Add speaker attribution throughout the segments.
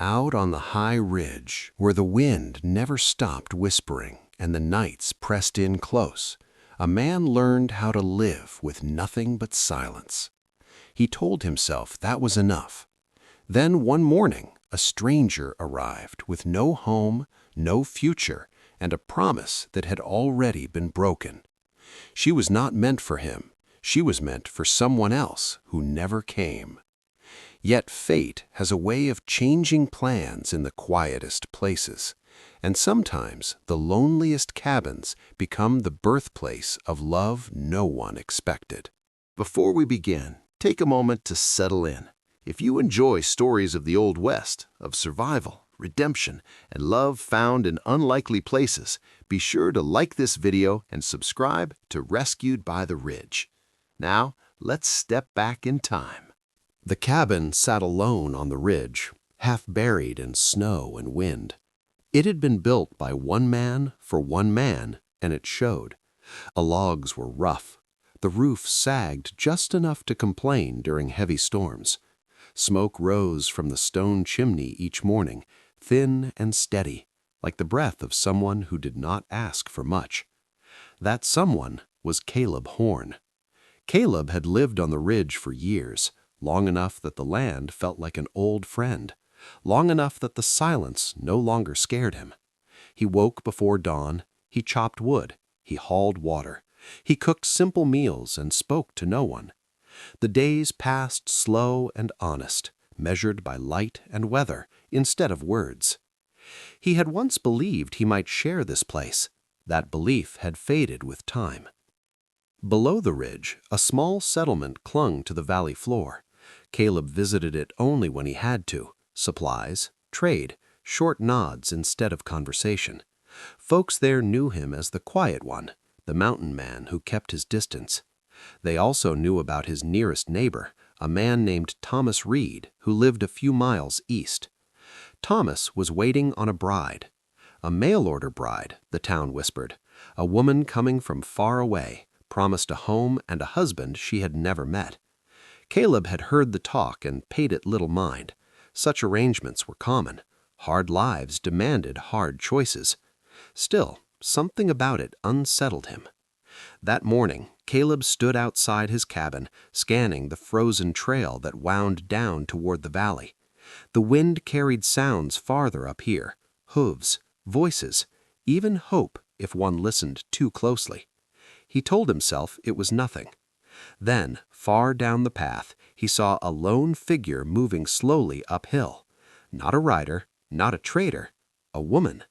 Speaker 1: Out on the high ridge, where the wind never stopped whispering and the nights pressed in close, a man learned how to live with nothing but silence. He told himself that was enough. Then one morning, a stranger arrived with no home, no future, and a promise that had already been broken. She was not meant for him. She was meant for someone else who never came. Yet fate has a way of changing plans in the quietest places, and sometimes the loneliest cabins become the birthplace of love no one expected.
Speaker 2: Before we begin, take a moment to settle in. If you enjoy stories of the Old West, of survival, redemption, and love found in unlikely places, be sure to like this video and subscribe to Rescued by the Ridge. Now, let's step back in time.
Speaker 1: The cabin sat alone on the ridge, half buried in snow and wind. It had been built by one man for one man, and it showed. The logs were rough. The roof sagged just enough to complain during heavy storms. Smoke rose from the stone chimney each morning, thin and steady, like the breath of someone who did not ask for much. That someone was Caleb Horn. Caleb had lived on the ridge for years, long enough that the land felt like an old friend, long enough that the silence no longer scared him. He woke before dawn, he chopped wood, he hauled water, he cooked simple meals and spoke to no one. The days passed slow and honest, measured by light and weather instead of words. He had once believed he might share this place. That belief had faded with time. Below the ridge, a small settlement clung to the valley floor. Caleb visited it only when he had to. Supplies, trade, short nods instead of conversation. Folks there knew him as the quiet one, the mountain man who kept his distance. They also knew about his nearest neighbor, a man named Thomas Reed, who lived a few miles east. Thomas was waiting on a bride. A mail-order bride, the town whispered. A woman coming from far away, promised a home and a husband she had never met. Caleb had heard the talk and paid it little mind. Such arrangements were common. Hard lives demanded hard choices. Still, something about it unsettled him. That morning, Caleb stood outside his cabin, scanning the frozen trail that wound down toward the valley. The wind carried sounds farther up here, hooves, voices, even hope if one listened too closely. He told himself it was nothing. Then, far down the path, he saw a lone figure moving slowly uphill. Not a rider, not a trader, a woman.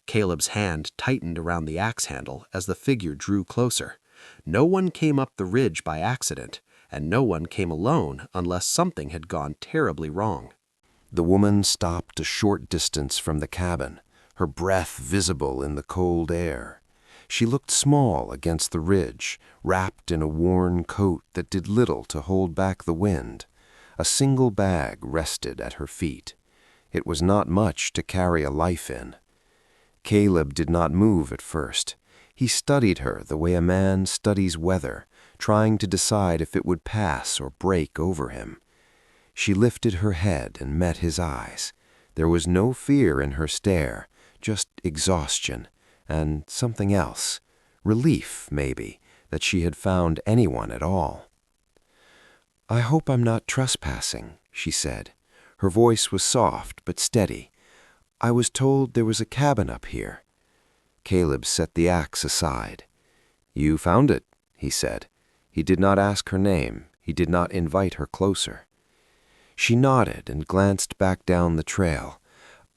Speaker 1: Caleb's hand tightened around the axe handle as the figure drew closer. No one came up the ridge by accident, and no one came alone unless something had gone terribly wrong. The woman stopped a short distance from the cabin, her breath visible in the cold air. She looked small against the ridge, wrapped in a worn coat that did little to hold back the wind. A single bag rested at her feet. It was not much to carry a life in. Caleb did not move at first. He studied her the way a man studies weather, trying to decide if it would pass or break over him. She lifted her head and met his eyes. There was no fear in her stare, just exhaustion. And something else, relief, maybe, that she had found anyone at all. "I hope I'm not trespassing," she said. Her voice was soft but steady. "I was told there was a cabin up here." Caleb set the axe aside. "You found it," he said. He did not ask her name. He did not invite her closer. She nodded and glanced back down the trail.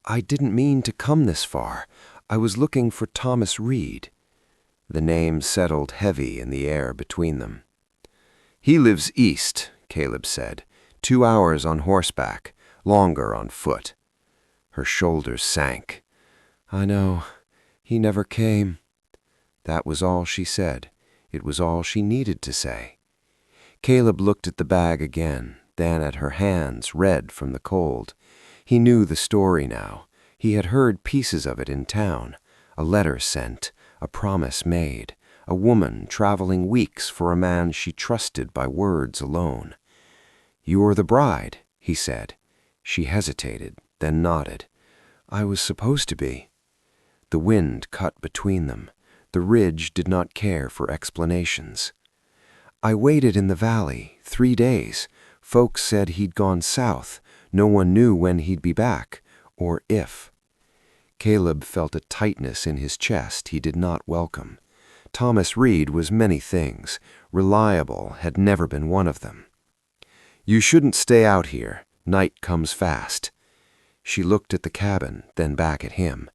Speaker 1: "I didn't mean to come this far. I was looking for Thomas Reed." The name settled heavy in the air between them. "He lives east," Caleb said. 2 hours on horseback, longer on foot." Her shoulders sank. "I know. He never came." That was all she said. It was all she needed to say. Caleb looked at the bag again, then at her hands, red from the cold. He knew the story now. He had heard pieces of it in town. A letter sent, a promise made, a woman traveling weeks for a man she trusted by words alone. "You're the bride," he said. She hesitated,
Speaker 3: then nodded. "I was supposed to be." The wind cut between them. The ridge did not care for explanations. "I waited in the valley 3 days. Folks said he'd gone south. No one knew when he'd be back, or if." Caleb felt a tightness in his chest he did not welcome. Thomas Reed was many things. Reliable had never been one of them. "You shouldn't stay out here. Night comes fast." She looked at the cabin, then back at him.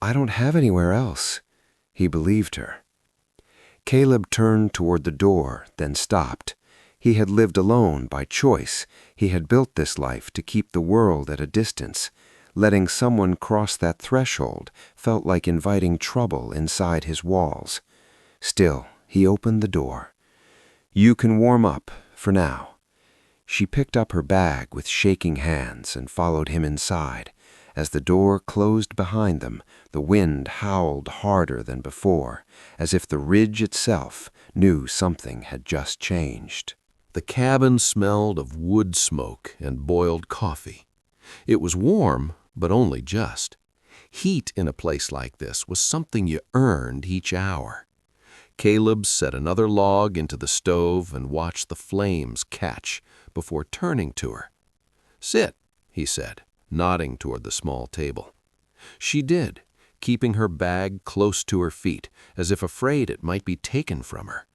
Speaker 3: "I don't have anywhere else." He believed her. Caleb turned toward the door, then stopped. He had lived alone by choice. He had built this life to keep the world at a distance. Letting someone cross that threshold felt like inviting trouble inside his walls. Still, he opened the door. "You can warm up, for now." She picked up her bag with shaking hands and followed him inside. As the door closed behind them, the wind howled harder than before, as if the ridge itself knew something had just changed.
Speaker 1: The cabin smelled of wood smoke and boiled coffee. It was warm, but only just. Heat in a place like this was something you earned each hour. Caleb set another log into the stove and watched the flames catch before turning to her. "Sit," he said, nodding toward the small table. She did, keeping her bag close to her feet, as if afraid it might be taken from her.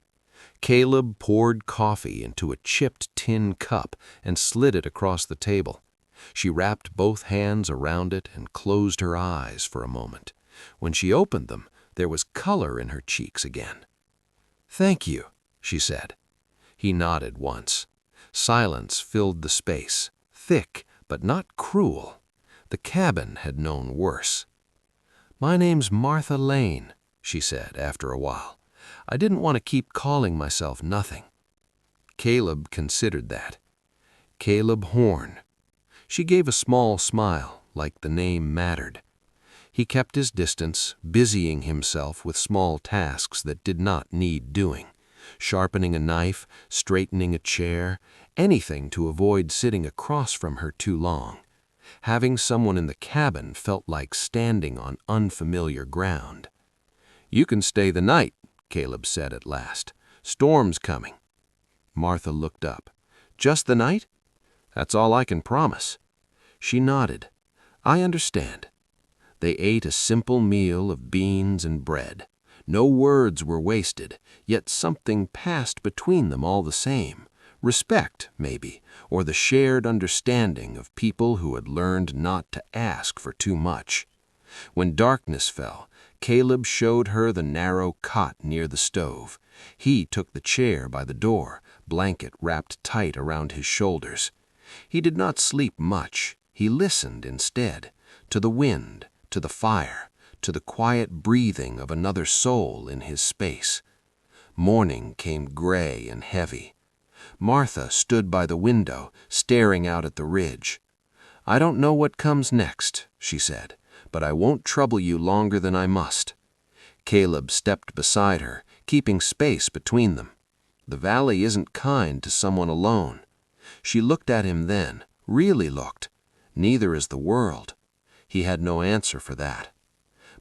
Speaker 1: Caleb poured coffee into a chipped tin cup and slid it across the table. She wrapped both hands around it and closed her eyes for a moment. When she opened them, there was color in her cheeks again. "Thank you," she said. He nodded once. Silence filled the space, thick but not cruel. The cabin had known worse. "My name's Martha Lane," she said after a while. "I didn't want to keep calling myself nothing." Caleb considered that. Caleb Horn. She gave a small smile, like the name mattered. He kept his distance, busying himself with small tasks that did not need doing. Sharpening a knife, straightening a chair, anything to avoid sitting across from her too long. Having someone in the cabin felt like standing on unfamiliar ground. "You can stay the night," Caleb said at last. "Storm's coming." Martha looked up. "Just the night?" "That's all I can promise." She nodded. "I understand." They ate a simple meal of beans and bread. No words were wasted, yet something passed between them all the same. Respect, maybe, or the shared understanding of people who had learned not to ask for too much. When darkness fell, Caleb showed her the narrow cot near the stove. He took the chair by the door, blanket wrapped tight around his shoulders. He did not sleep much. He listened instead, to the wind, to the fire, to the quiet breathing of another soul in his space. Morning came gray and heavy. Martha stood by the window, staring out at the ridge. "I don't know what comes next," she said, "but I won't trouble you longer than I must." Caleb stepped beside her, keeping space between them. The valley isn't kind to someone alone. She looked at him then, really looked. Neither is the world. He had no answer for that.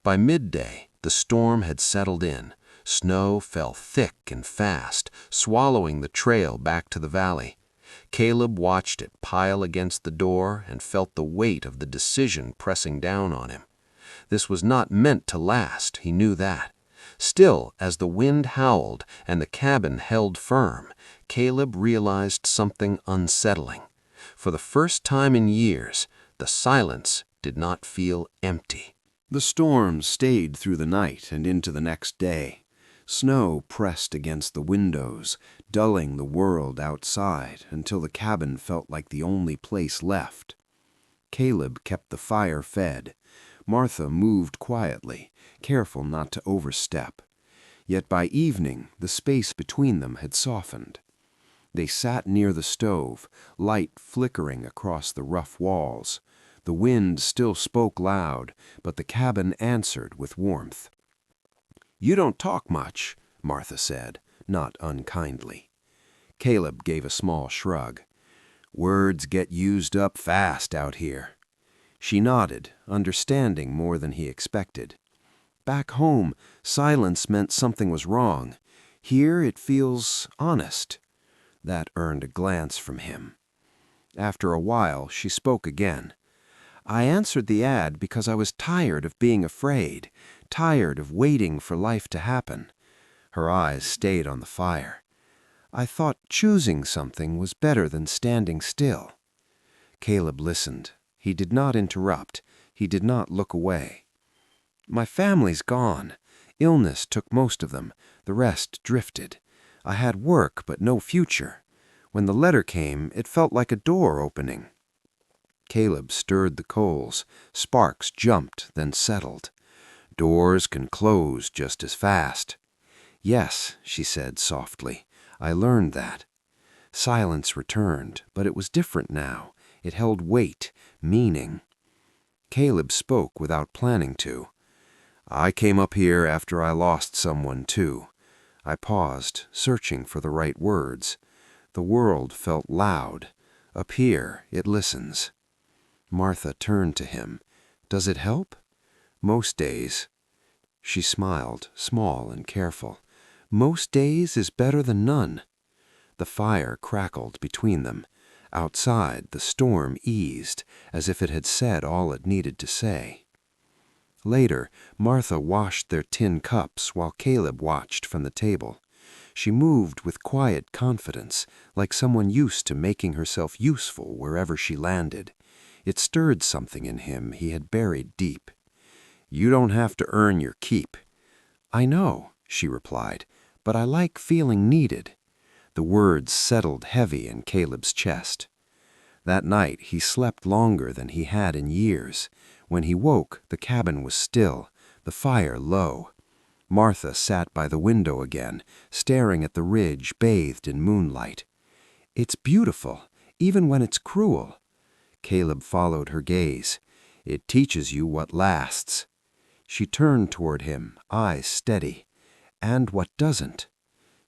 Speaker 1: By midday, the storm had settled in. Snow fell thick and fast, swallowing the trail back to the valley. Caleb watched it pile against the door and felt the weight of the decision pressing down on him. This was not meant to last, he knew that. Still, as the wind howled and the cabin held firm, Caleb realized something unsettling. For the first time in years, the silence did not feel empty.
Speaker 3: The storm stayed through the night and into the next day. Snow pressed against the windows, dulling the world outside until the cabin felt like the only place left. Caleb kept the fire fed. Martha moved quietly, careful not to overstep. Yet by evening, the space between them had softened. They sat near the stove, light flickering across the rough walls. The wind still spoke loud, but the cabin answered with warmth. "You don't talk much," Martha said, not unkindly. Caleb gave a small shrug. "Words get used up fast out here." She nodded, understanding more than he expected. Back home, silence meant something was wrong. Here it feels honest. That earned a glance from him. After a while, she spoke again. I answered the ad because I was tired of being afraid, tired of waiting for life to happen. Her eyes stayed on the fire. I thought choosing something was better than standing still. Caleb listened. He did not interrupt. He did not look away. My family's gone. Illness took most of them. The rest drifted. I had work, but no future. When the letter came, it felt like a door opening. Caleb stirred the coals. Sparks jumped, then settled. Doors can close just as fast. Yes, she said softly. I learned that. Silence returned, but it was different now. It held weight, meaning. Caleb spoke without planning to. I came up here after I lost someone, too. I paused, searching for the right words. The world felt loud. Up here, it listens. Martha turned to him. Does it help? Most days. She smiled, small and careful. Most days is better than none. The fire crackled between them. Outside, the storm eased, as if it had said all it needed to say. Later, Martha washed their tin cups while Caleb watched from the table. She moved with quiet confidence, like someone used to making herself useful wherever she landed. It stirred something in him he had buried deep. You don't have to earn your keep. I know, she replied, but I like feeling needed. The words settled heavy in Caleb's chest. That night he slept longer than he had in years. When he woke, the cabin was still, the fire low. Martha sat by the window again, staring at the ridge bathed in moonlight. It's beautiful, even when it's cruel. Caleb followed her gaze. It teaches you what lasts. She turned toward him, eyes steady. And what doesn't?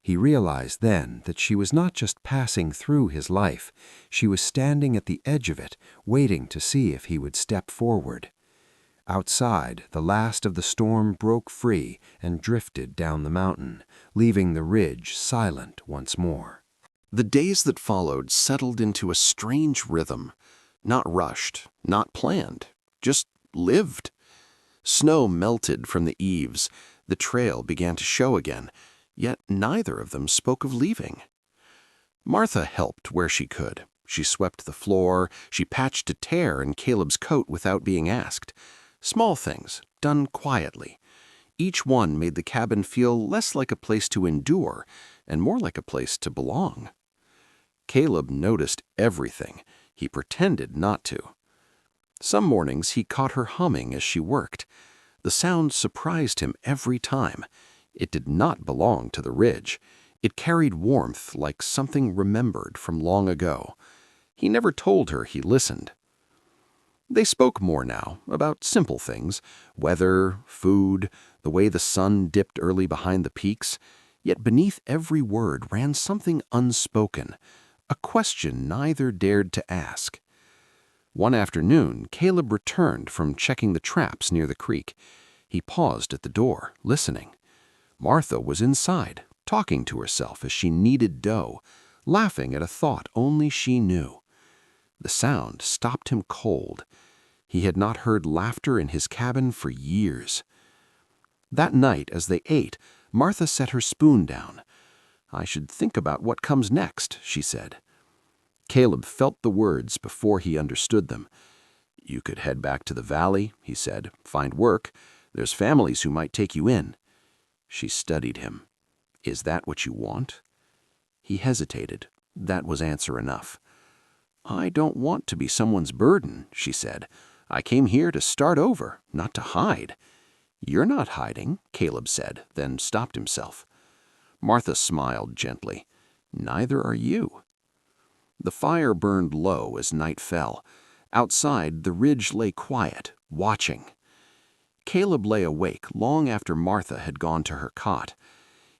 Speaker 3: He realized then that she was not just passing through his life. She was standing at the edge of it, waiting to see if he would step forward. Outside, the last of the storm broke free and drifted down the mountain, leaving the ridge silent once more.
Speaker 1: The days that followed settled into a strange rhythm, not rushed, not planned, just lived. Snow melted from the eaves. The trail began to show again, yet neither of them spoke of leaving. Martha helped where she could. She swept the floor. She patched a tear in Caleb's coat without being asked. Small things, done quietly. Each one made the cabin feel less like a place to endure and more like a place to belong. Caleb noticed everything. He pretended not to. Some mornings he caught her humming as she worked. The sound surprised him every time. It did not belong to the ridge. It carried warmth like something remembered from long ago. He never told her he listened. They spoke more now, about simple things, weather, food, the way the sun dipped early behind the peaks. Yet beneath every word ran something unspoken, a question neither dared to ask. One afternoon, Caleb returned from checking the traps near the creek. He paused at the door, listening. Martha was inside, talking to herself as she kneaded dough, laughing at a thought only she knew. The sound stopped him cold. He had not heard laughter in his cabin for years. That night, as they ate, Martha set her spoon down. I should think about what comes next, she said. Caleb felt the words before he understood them. You could head back to the valley, he said, find work. There's families who might take you in. She studied him. Is that what you want? He hesitated. That was answer enough. I don't want to be someone's burden, she said. I came here to start over, not to hide. You're not hiding, Caleb said, then stopped himself. Martha smiled gently. Neither are you. The fire burned low as night fell. Outside, the ridge lay quiet, watching. Caleb lay awake long after Martha had gone to her cot.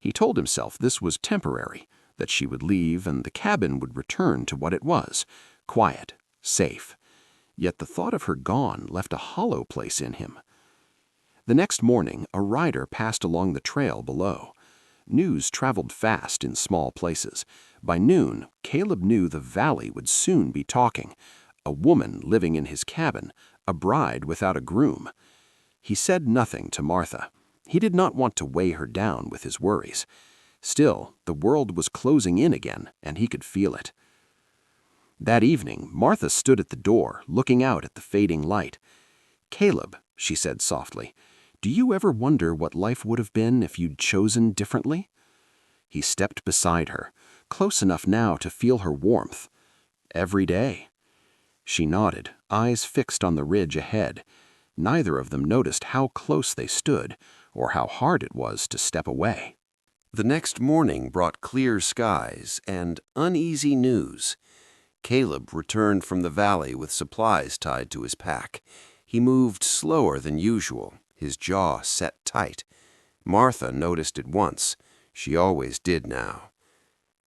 Speaker 1: He told himself this was temporary, that she would leave and the cabin would return to what it was, quiet, safe. yet the thought of her gone left a hollow place in him. The next morning, a rider passed along the trail below. News traveled fast in small places. By noon, Caleb knew the valley would soon be talking. A woman living in his cabin, a bride without a groom. He said nothing to Martha. He did not want to weigh her down with his worries. Still, the world was closing in again, and he could feel it. That evening, Martha stood at the door, looking out at the fading light. "Caleb," she said softly, "do you ever wonder what life would have been if you'd chosen differently?" He stepped beside her, close enough now to feel her warmth. "Every day." She nodded, eyes fixed on the ridge ahead. Neither of them noticed how close they stood, or how hard it was to step away. The next morning brought clear skies and uneasy news. Caleb returned from the valley with supplies tied to his pack. He moved slower than usual, his jaw set tight. Martha noticed at once. She always did now.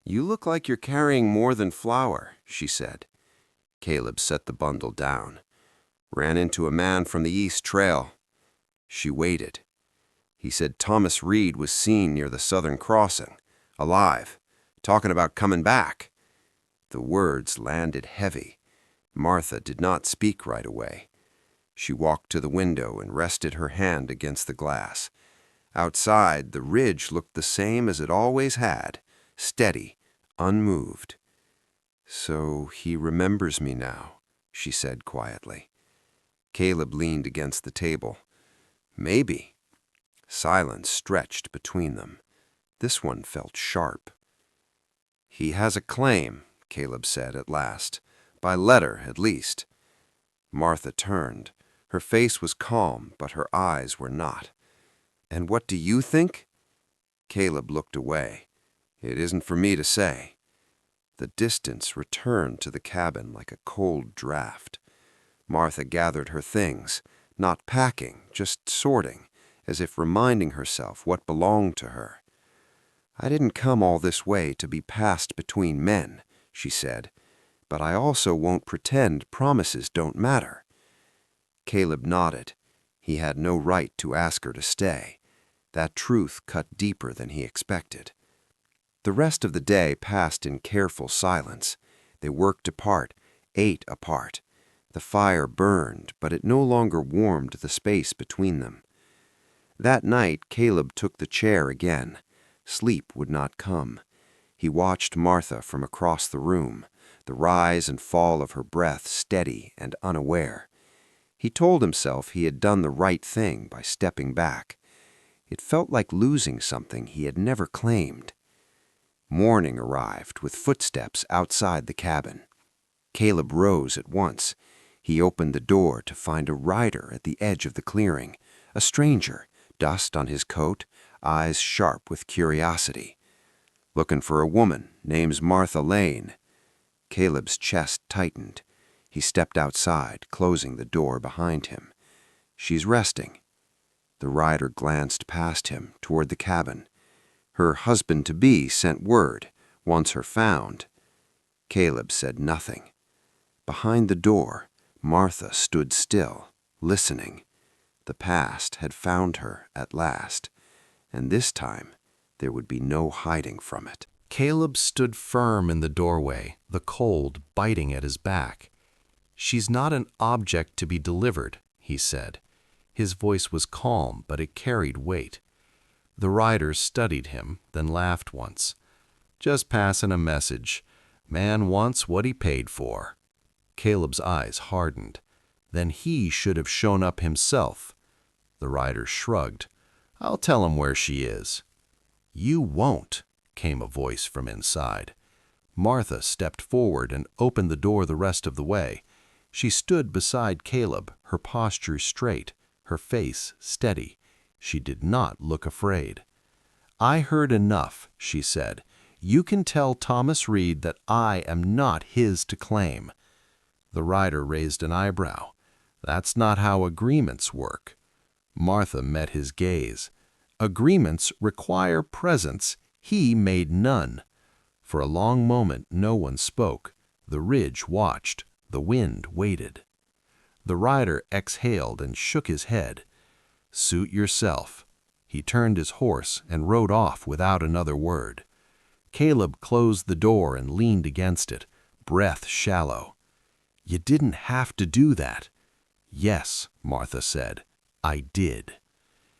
Speaker 1: "You look like you're carrying more than flour," she said. Caleb set the bundle down. "Ran into a man from the East Trail." She waited. "He said Thomas Reed was seen near the Southern Crossing, alive, talking about coming back." The words landed heavy. Martha did not speak right away. She walked to the window and rested her hand against the glass. Outside, the ridge looked the same as it always had, steady, unmoved. "So he remembers me now," she said quietly. Caleb leaned against the table. "Maybe." Silence stretched between them. This one felt sharp. "He has a claim," Caleb said at last. "By letter, at least." Martha turned. Her face was calm, but her eyes were not. "And what do you think?" Caleb looked away. "It isn't for me to say." The distance returned to the cabin like a cold draft. Martha gathered her things, not packing, just sorting, as if reminding herself what belonged to her. "I didn't come all this way to be passed between men," she said, "but I also won't pretend promises don't matter." Caleb nodded. He had no right to ask her to stay. That truth cut deeper than he expected. The rest of the day passed in careful silence. They worked apart, ate apart. The fire burned, but it no longer warmed the space between them. That night, Caleb took the chair again. Sleep would not come. He watched Martha from across the room, the rise and fall of her breath steady and unaware. He told himself he had done the right thing by stepping back. It felt like losing something he had never claimed. Morning arrived with footsteps outside the cabin. Caleb rose at once. He opened the door to find a rider at the edge of the clearing, a stranger, dust on his coat, eyes sharp with curiosity. "Looking for a woman, name's Martha Lane." Caleb's chest tightened. He stepped outside, closing the door behind him. "She's resting." The rider glanced past him toward the cabin. Her husband-to-be sent word, once her found. Caleb said nothing. Behind the door, Martha stood still, listening. The past had found her at last, and this time there would be no hiding from it. Caleb stood firm in the doorway, the cold biting at his back. "She's not an object to be delivered," he said. His voice was calm, but it carried weight. The rider studied him, then laughed once. "Just passing a message. Man wants what he paid for." Caleb's eyes hardened. Then he should have shown up himself. The rider shrugged. "I'll tell him where she is." "You won't," came a voice from inside. Martha stepped forward and opened the door the rest of the way. She stood beside Caleb, her posture straight, her face steady. She did not look afraid. "I heard enough," she said. "You can tell Thomas Reed that I am not his to claim." The rider raised an eyebrow. "That's not how agreements work." Martha met his gaze. "Agreements require presence. He made none." For a long moment no one spoke. The ridge watched. The wind waited. The rider exhaled and shook his head. "Suit yourself." He turned his horse and rode off without another word. Caleb closed the door and leaned against it, breath shallow. "You didn't have to do that." "Yes," Martha said, "I did."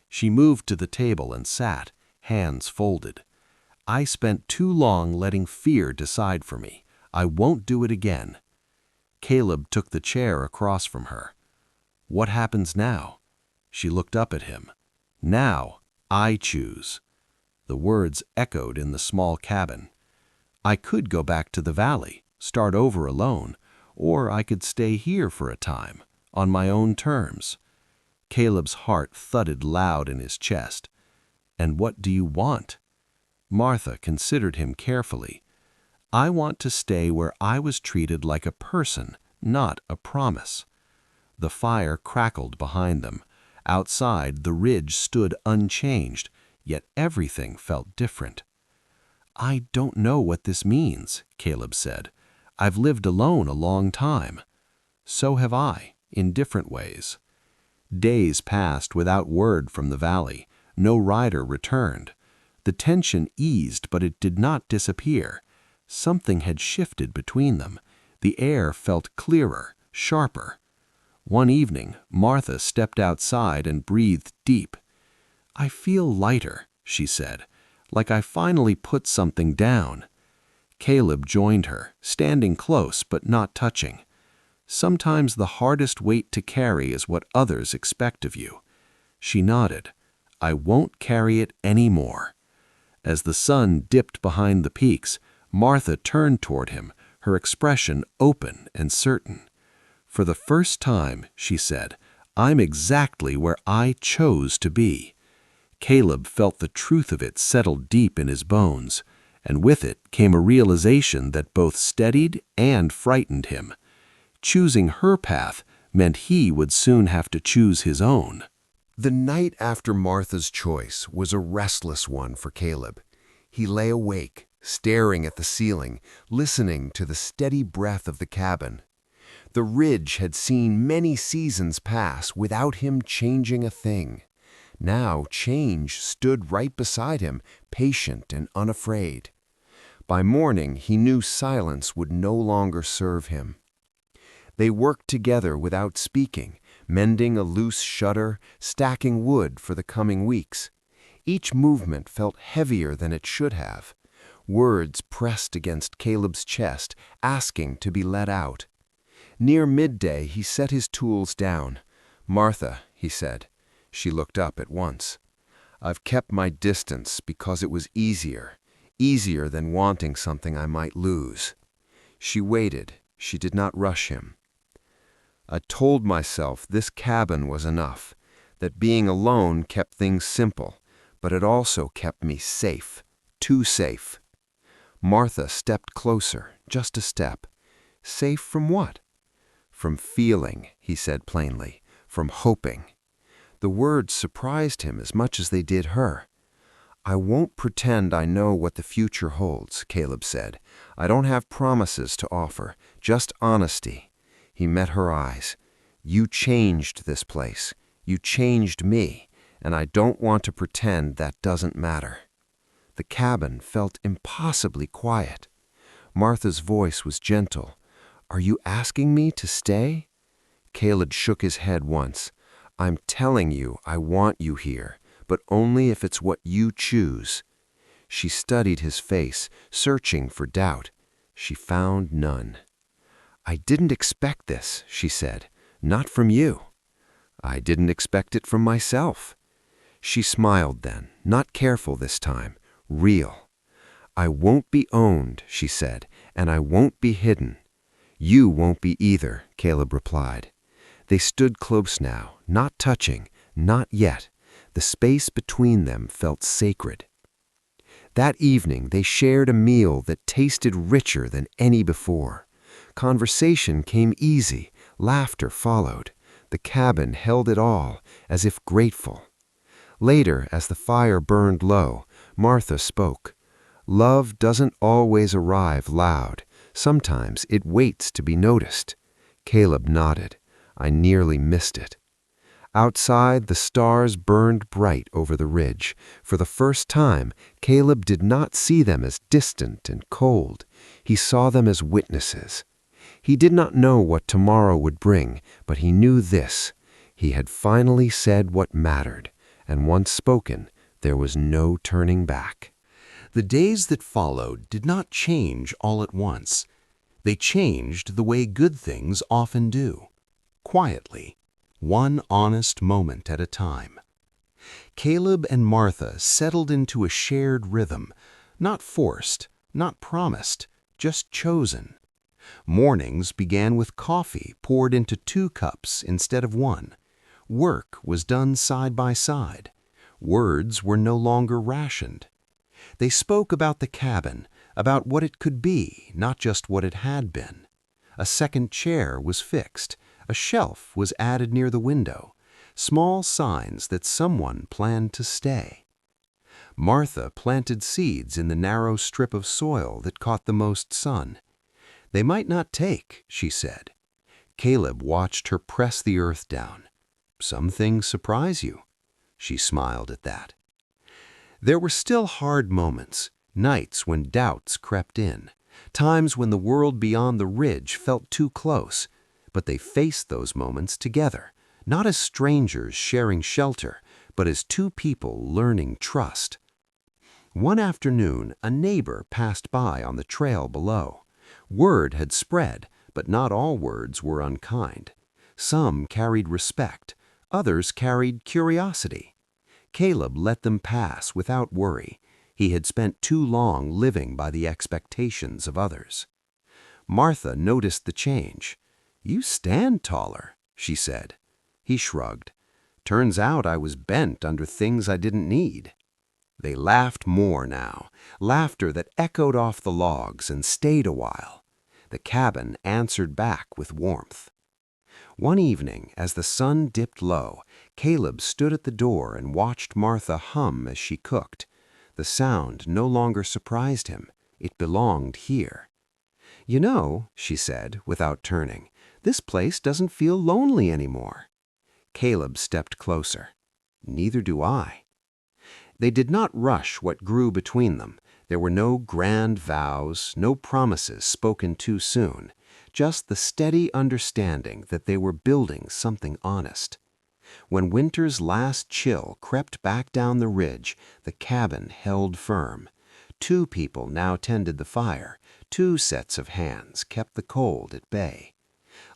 Speaker 1: She moved to the table and sat, hands folded. "I spent too long letting fear decide for me. I won't do it again." Caleb took the chair across from her. "What happens now?" She looked up at him. "Now, I choose." The words echoed in the small cabin. "I could go back to the valley, start over alone, or I could stay here for a time, on my own terms." Caleb's heart thudded loud in his chest. "And what do you want?" Martha considered him carefully. "I want to stay where I was treated like a person, not a promise." The fire crackled behind them. Outside, the ridge stood unchanged, yet everything felt different. "I don't know what this means," Caleb said. "I've lived alone a long time." "So have I, in different ways." Days passed without word from the valley. No rider returned. The tension eased, but it did not disappear. Something had shifted between them. The air felt clearer, sharper. One evening, Martha stepped outside and breathed deep. "I feel lighter," she said, "like I finally put something down." Caleb joined her, standing close but not touching. "Sometimes the hardest weight to carry is what others expect of you." She nodded. "I won't carry it any more." As the sun dipped behind the peaks, Martha turned toward him, her expression open and certain. "For the first time," she said, "I'm exactly where I chose to be." Caleb felt the truth of it settle deep in his bones, and with it came a realization that both steadied and frightened him. Choosing her path meant he would soon have to choose his own.
Speaker 2: The night after Martha's choice was a restless one for Caleb. He lay awake, staring at the ceiling, listening to the steady breath of the cabin. The ridge had seen many seasons pass without him changing a thing. Now change stood right beside him, patient and unafraid. By morning, he knew silence would no longer serve him. They worked together without speaking, mending a loose shutter, stacking wood for the coming weeks. Each movement felt heavier than it should have. Words pressed against Caleb's chest, asking to be let out. Near midday, he set his tools down. "Martha," he said. She looked up at once. "I've kept my distance because it was easier than wanting something I might lose." She waited. She did not rush him. "I told myself this cabin was enough, that being alone kept things simple, but it also kept me safe, too safe." Martha stepped closer, just a step. "Safe from what?" "From feeling," he said plainly, "from hoping." The words surprised him as much as they did her. "I won't pretend I know what the future holds," Caleb said. "I don't have promises to offer, just honesty." He met her eyes. "You changed this place. You changed me, and I don't want to pretend that doesn't matter." The cabin felt impossibly quiet. Martha's voice was gentle. "Are you asking me to stay?" Caleb shook his head once. "I'm telling you I want you here, but only if it's what you choose." She studied his face, searching for doubt. She found none. "I didn't expect this," she said. "Not from you." "I didn't expect it from myself." She smiled then, not careful this time, real. "I won't be owned," she said, "and I won't be hidden." "You won't be either," Caleb replied. They stood close now, not touching, not yet. The space between them felt sacred. That evening they shared a meal that tasted richer than any before. Conversation came easy, laughter followed. The cabin held it all, as if grateful. Later, as the fire burned low, Martha spoke. "Love doesn't always arrive loud. Sometimes it waits to be noticed." Caleb nodded.
Speaker 3: I nearly missed it. Outside, the stars burned bright over the ridge. For the first time, Caleb did not see them as distant and cold. He saw them as witnesses. He did not know what tomorrow would bring, but he knew this. He had finally said what mattered, and once spoken, there was no turning back.
Speaker 1: The days that followed did not change all at once. They changed the way good things often do, quietly, one honest moment at a time. Caleb and Martha settled into a shared rhythm, not forced, not promised, just chosen. Mornings began with coffee poured into 2 cups instead of 1. Work was done side by side. Words were no longer rationed. They spoke about the cabin, about what it could be, not just what it had been. A second chair was fixed. A shelf was added near the window, small signs that someone planned to stay. Martha planted seeds in the narrow strip of soil that caught the most sun. They might not take, she said. Caleb watched her press the earth down. Some things surprise you. She smiled at that. There were still hard moments, nights when doubts crept in, times when the world beyond the ridge felt too close. But they faced those moments together, not as strangers sharing shelter, but as 2 people learning trust. One afternoon, a neighbor passed by on the trail below. Word had spread, but not all words were unkind. Some carried respect, others carried curiosity. Caleb let them pass without worry. He had spent too long living by the expectations of others. Martha noticed the change. "You stand taller," she said. He shrugged. "Turns out I was bent under things I didn't need." They laughed more now, laughter that echoed off the logs and stayed a while. The cabin answered back with warmth. One evening, as the sun dipped low, Caleb stood at the door and watched Martha hum as she cooked. The sound no longer surprised him. It belonged here. "You know," she said, without turning, "this place doesn't feel lonely anymore." Caleb stepped closer. "Neither do I." They did not rush what grew between them. There were no grand vows, no promises spoken too soon, just the steady understanding that they were building something honest. When winter's last chill crept back down the ridge, the cabin held firm. 2 people now tended the fire. 2 sets of hands kept the cold at bay.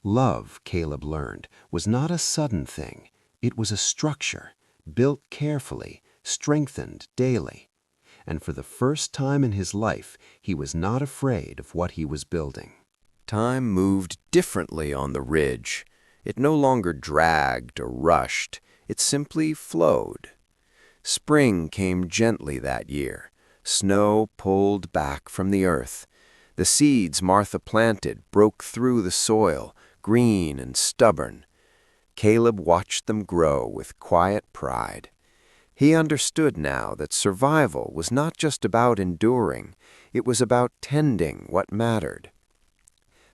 Speaker 1: Love, Caleb learned, was not a sudden thing. It was a structure, built carefully, strengthened daily. And for the first time in his life, he was not afraid of what he was building.
Speaker 3: Time moved differently on the ridge. It no longer dragged or rushed. It simply flowed. Spring came gently that year. Snow pulled back from the earth. The seeds Martha planted broke through the soil, green and stubborn. Caleb watched them grow with quiet pride. He understood now that survival was not just about enduring, it was about tending what mattered.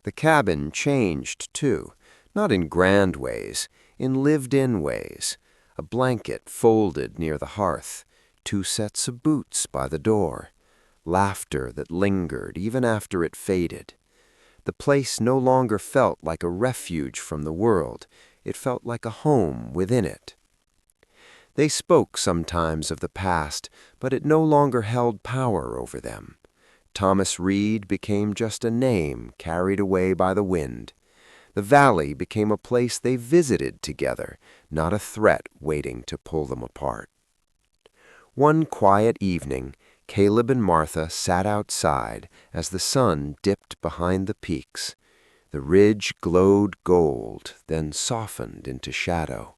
Speaker 3: The cabin changed, too, not in grand ways, in lived-in ways. A blanket folded near the hearth, 2 sets of boots by the door, laughter that lingered even after it faded. The place no longer felt like a refuge from the world. It felt like a home within it. They spoke sometimes of the past, but it no longer held power over them. Thomas Reed became just a name carried away by the wind. The valley became a place they visited together, not a threat waiting to pull them apart. One quiet evening, Caleb and Martha sat outside as the sun dipped behind the peaks. The ridge glowed gold, then softened into shadow.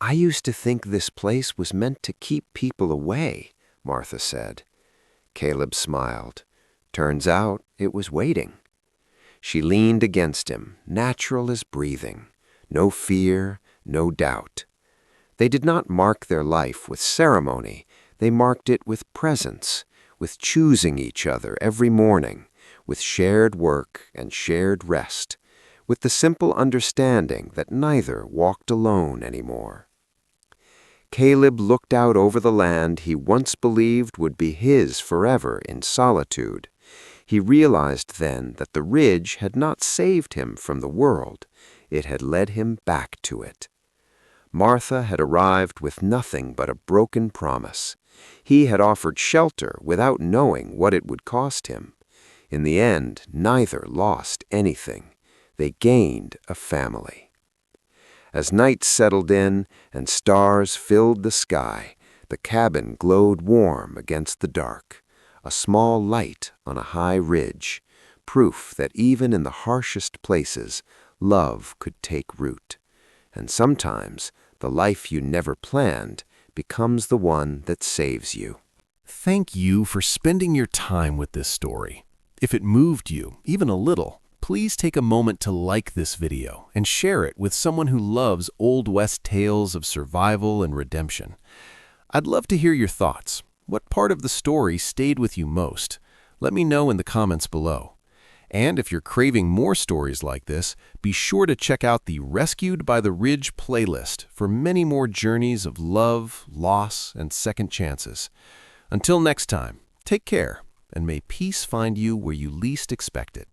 Speaker 3: "I used to think this place was meant to keep people away," Martha said. Caleb smiled. Turns out it was waiting. She leaned against him, natural as breathing. No fear, no doubt. They did not mark their life with ceremony. They marked it with presence, with choosing each other every morning, with shared work and shared rest, with the simple understanding that neither walked alone anymore. Caleb looked out over the land he once believed would be his forever in solitude. He realized then that the ridge had not saved him from the world, it had led him back to it. Martha had arrived with nothing but a broken promise. He had offered shelter without knowing what it would cost him. In the end, neither lost anything. They gained a family. As night settled in and stars filled the sky, the cabin glowed warm against the dark, a small light on a high ridge, proof that even in the harshest places, love could take root. And sometimes, the life you never planned becomes the one that saves you.
Speaker 4: Thank you for spending your time with this story. If it moved you, even a little, please take a moment to like this video and share it with someone who loves Old West tales of survival and redemption. I'd love to hear your thoughts. What part of the story stayed with you most? Let me know in the comments below. And if you're craving more stories like this, be sure to check out the Rescued by the Ridge playlist for many more journeys of love, loss, and second chances. Until next time, take care, and may peace find you where you least expect it.